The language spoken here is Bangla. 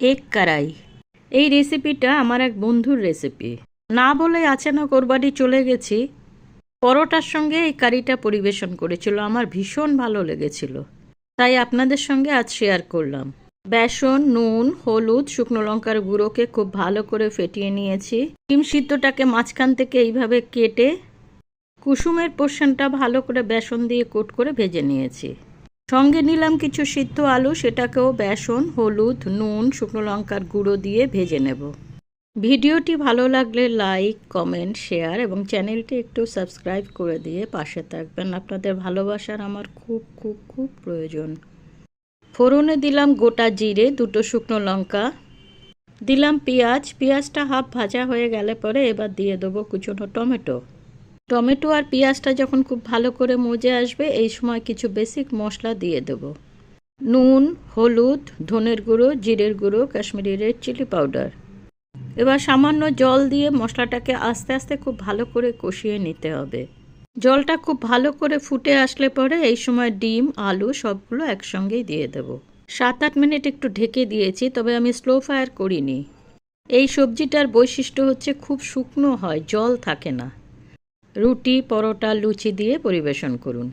এগ কারাই। এই রেসিপিটা আমার এক বন্ধুর রেসিপি। না বলে আচানক ওর বাড়ি চলে গেছি। পরোটার সঙ্গে এই কারিটা পরিবেশন করেছিল, আমার ভীষণ ভালো লেগেছিল, তাই আপনাদের সঙ্গে আজ শেয়ার করলাম। বেসন, নুন, হলুদ, শুকনো লঙ্কার গুঁড়োকে খুব ভালো করে ফেটিয়ে নিয়েছি। ডিম সিদ্ধটাকে মাঝখান থেকে এইভাবে কেটে কুসুমের পোর্শনটা ভালো করে বেসন দিয়ে কোট করে ভেজে নিয়েছি। সঙ্গে নিলাম কিছু সিদ্ধ আলু, সেটাকেও বেসন, হলুদ, নুন, শুকনো লঙ্কার গুঁড়ো দিয়ে ভেজে নেব। ভিডিওটি ভালো লাগলে লাইক, কমেন্ট, শেয়ার এবং চ্যানেলটি একটু সাবস্ক্রাইব করে দিয়ে পাশে থাকবেন। আপনাদের ভালোবাসার আমার খুব খুব খুব প্রয়োজন। ফোড়নে দিলাম গোটা জিরে, দুটো শুকনো লঙ্কা, দিলাম পেঁয়াজ। পেঁয়াজটা হাফ ভাজা হয়ে গেলে পরে এবার দিয়ে দেবো কুচনো টমেটো। টমেটো আর পেঁয়াজটা যখন খুব ভালো করে মজে আসবে, এই সময় কিছু বেসিক মশলা দিয়ে দেব। নুন, হলুদ, ধনের গুঁড়ো, জিরের গুঁড়ো, কাশ্মীরি রেড চিলি পাউডার। এবার সামান্য জল দিয়ে মশলাটাকে আস্তে আস্তে খুব ভালো করে কষিয়ে নিতে হবে। জলটা খুব ভালো করে ফুটে আসলে পরে এই সময় ডিম, আলু সবগুলো একসঙ্গেই দিয়ে দেব। 7-8 মিনিট একটু ঢেকে দিয়েছি, তবে আমি স্লো ফায়ার করিনি। এই সবজিটার বৈশিষ্ট্য হচ্ছে খুব শুকনো হয়, জল থাকে না। রুটি, পরোটা, লুচি দিয়ে পরিবেশন করুন।